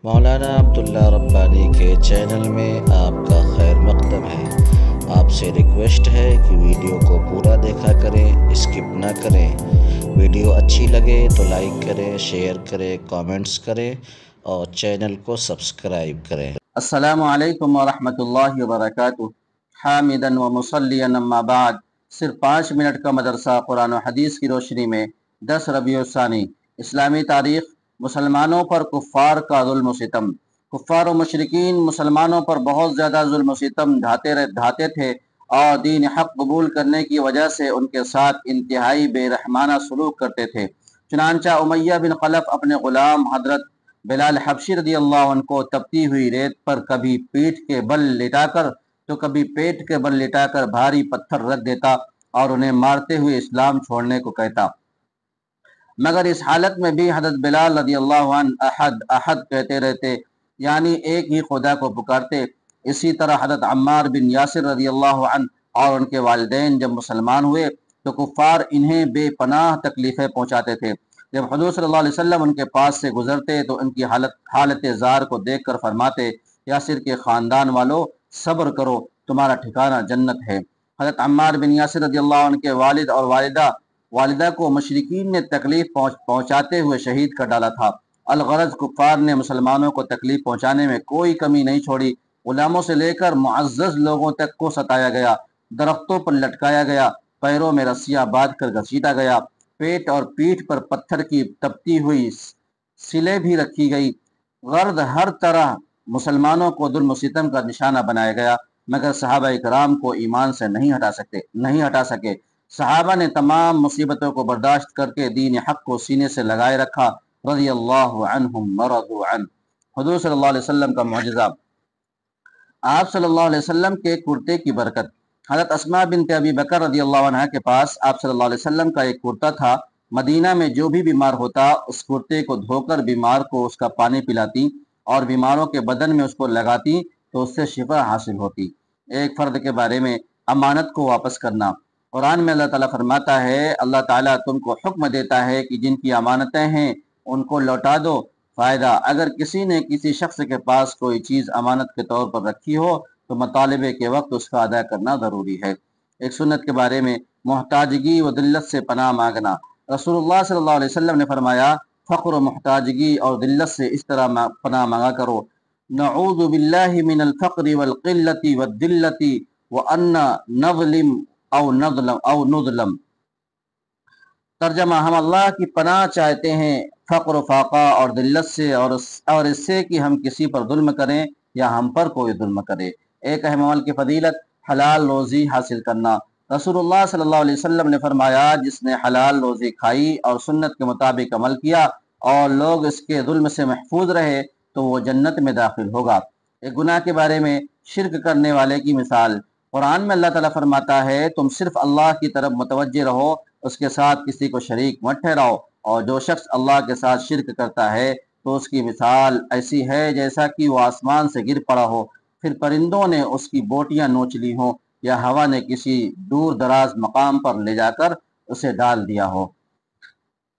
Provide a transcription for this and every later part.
مولانا عبداللہ ربانی کے چینل میں آپ کا خیر مقدم ہے۔ آپ سے ریکویسٹ ہے کہ ویڈیو کو پورا دیکھا کریں، اسکپ نہ کریں۔ ویڈیو اچھی لگے تو لائک کریں، شیئر کریں، کامنٹس کریں اور چینل کو سبسکرائب کریں۔ السلام علیکم ورحمۃ اللہ وبرکاتہ۔ حامداً و مصلیاً اما بعد۔ صرف 5 منٹ کا مدرسہ قرآن و حدیث کی روشنی میں 10 ربیع الثانی۔ اسلامی تاریخ، مسلمانوں پر کفار کا ظلم و ستم۔ کفار و مشرکین مسلمانوں پر بہت زیادہ ظلم و ستم ڈھاتے تھے اور دین حق قبول کرنے کی وجہ سے ان کے ساتھ انتہائی بے رحمانہ سلوک کرتے تھے۔ چنانچہ امیہ بن خلف اپنے غلام حضرت بلال حبشی رضی اللہ عنہ کو تپتی ہوئی ریت پر کبھی پیٹھ کے بل لٹا کر تو کبھی پیٹ کے بل لٹا کر بھاری پتھر رکھ دیتا اور انہیں مارتے ہوئے اسلام چھوڑنے کو کہتا، مگر اس حالت میں بھی حضرت بلال رضی اللہ عنہ احد احد کہتے رہتے، یعنی ایک ہی خدا کو پکارتے۔ اسی طرح حضرت عمار بن یاسر رضی اللہ عنہ اور ان کے والدین جب مسلمان ہوئے تو کفار انہیں بے پناہ تکلیفیں پہنچاتے تھے۔ جب حضور صلی اللہ علیہ وسلم ان کے پاس سے گزرتے تو ان کی حالت زار کو دیکھ کر فرماتے، یاسر کے خاندان والو صبر کرو، تمہارا ٹھکانہ جنت ہے۔ حضرت عمار بن یاسر رضی اللہ عنہ کے والد اور والدہ کو مشرکین نے تکلیف پہنچاتے ہوئے شہید کر ڈالا تھا۔ الغرض کفار نے مسلمانوں کو تکلیف پہنچانے میں کوئی کمی نہیں چھوڑی۔ غلاموں سے لے کر معزز لوگوں تک کو ستایا گیا، درختوں پر لٹکایا گیا، پیروں میں رسیاں باندھ کر گھسیٹا گیا، پیٹ اور پیٹھ پر پتھر کی تپتی ہوئی سلیں بھی رکھی گئی۔ غرض ہر طرح مسلمانوں کو ظلم و ستم کا نشانہ بنایا گیا، مگر صحابہ کرام کو ایمان سے نہیں ہٹا سکے۔ صحابہ نے تمام مصیبتوں کو برداشت کر کے دین حق کو سینے سے لگائے رکھا، رضی اللہ عنہم ورضوا عنہ۔ حضور صلی اللہ علیہ وسلم کا معجزہ۔ آپ صلی اللہ علیہ وسلم کے کرتے کی برکت۔ حضرت اسماء بنت ابی بکر رضی اللہ عنہ کے پاس آپ صلی اللہ علیہ وسلم کا ایک کرتا تھا۔ مدینہ میں جو بھی بیمار ہوتا اس کرتے کو دھو کر بیمار کو اس کا پانی پلاتی اور بیماروں کے بدن میں اس کو لگاتی تو اس سے شفا حاصل ہوتی۔ ایک فرد کے بارے میں امانت کو واپس کرنا۔ قرآن میں اللہ تعالیٰ فرماتا ہے، اللہ تعالیٰ تم کو حکم دیتا ہے کہ جن کی امانتیں ہیں ان کو لوٹا دو۔ فائدہ، اگر کسی نے کسی شخص کے پاس کوئی چیز امانت کے طور پر رکھی ہو تو مطالبے کے وقت اس کا ادا کرنا ضروری ہے۔ ایک سنت کے بارے میں محتاجگی و ذلت سے پناہ مانگنا۔ رسول اللہ صلی اللہ علیہ وسلم نے فرمایا، فقر و محتاجگی اور ذلت سے اس طرح پناہ مانگا کرو، نعوذ باللہ من الفقر والقلت والذلت وان نظلم او نظلم۔ ترجمہ، ہم اللہ کی پناہ چاہتے ہیں فقر و فاقہ اور ذلت سے اور اس سے کہ ہم کسی پر ظلم کریں یا ہم پر کوئی ظلم کرے۔ ایک اہم عمل کی فضیلت، حلال روزی حاصل کرنا۔ رسول اللہ صلی اللہ علیہ وسلم نے فرمایا، جس نے حلال روزی کھائی اور سنت کے مطابق عمل کیا اور لوگ اس کے ظلم سے محفوظ رہے تو وہ جنت میں داخل ہوگا۔ ایک گناہ کے بارے میں شرک کرنے والے کی مثال۔ قرآن میں اللہ تعالیٰ فرماتا ہے، تم صرف اللہ کی طرف متوجہ رہو، اس کے ساتھ کسی کو شریک مت ٹھہراؤ، اور جو شخص اللہ کے ساتھ شرک کرتا ہے تو اس کی مثال ایسی ہے جیسا کہ وہ آسمان سے گر پڑا ہو، پھر پرندوں نے اس کی بوٹیاں نوچ لی ہوں یا ہوا نے کسی دور دراز مقام پر لے جا کر اسے ڈال دیا ہو۔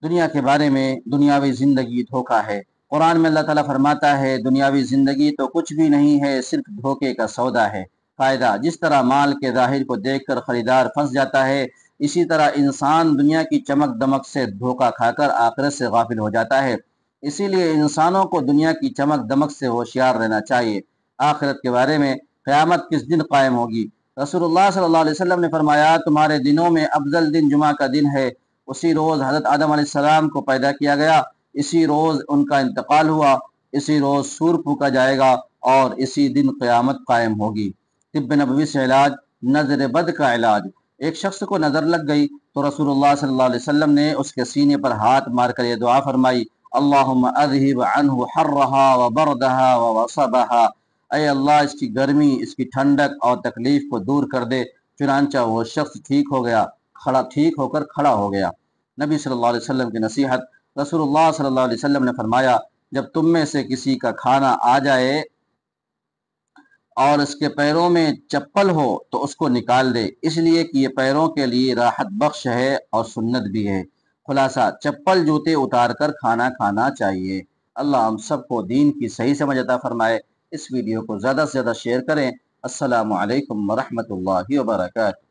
دنیا کے بارے میں دنیاوی زندگی دھوکہ ہے۔ قرآن میں اللہ تعالیٰ فرماتا ہے، دنیاوی زندگی تو کچھ بھی نہیں ہے، صرف دھوکے کا سودا ہے۔ فائدہ، جس طرح مال کے ظاہر کو دیکھ کر خریدار پھنس جاتا ہے، اسی طرح انسان دنیا کی چمک دمک سے دھوکہ کھا کر آخرت سے غافل ہو جاتا ہے۔ اسی لیے انسانوں کو دنیا کی چمک دمک سے ہوشیار رہنا چاہیے۔ آخرت کے بارے میں، قیامت کس دن قائم ہوگی؟ رسول اللہ صلی اللہ علیہ وسلم نے فرمایا، تمہارے دنوں میں افضل دن جمعہ کا دن ہے۔ اسی روز حضرت آدم علیہ السلام کو پیدا کیا گیا، اسی روز ان کا انتقال ہوا، اسی روز سور پھونکا جائے گا اور اسی دن قیامت قائم ہوگی۔ طب نبوی سے علاج، نظر بد کا علاج۔ ایک شخص کو نظر لگ گئی تو رسول اللہ صلی اللہ علیہ وسلم نے اس کے سینے پر ہاتھ مار کر یہ دعا فرمائی، اللہم اذہب عنہ حرہا وبردہا ووصبہا، اے اللہ اس کی گرمی، اس کی ٹھنڈک اور تکلیف کو دور کر دے۔ چنانچہ وہ شخص ٹھیک ہو کر کھڑا ہو گیا۔ نبی صلی اللہ علیہ وسلم کی نصیحت۔ رسول اللہ صلی اللہ علیہ وسلم نے فرمایا، جب تم میں سے کسی کا کھانا آ جائے اور اس کے پیروں میں چپل ہو تو اس کو نکال دے، اس لیے کہ یہ پیروں کے لیے راحت بخش ہے اور سنت بھی ہے۔ خلاصہ، چپل جوتے اتار کر کھانا کھانا چاہیے۔ اللہ ہم سب کو دین کی صحیح سمجھ عطا فرمائے۔ اس ویڈیو کو زیادہ سے زیادہ شیئر کریں۔ السلام علیکم ورحمۃ اللہ وبرکاتہ۔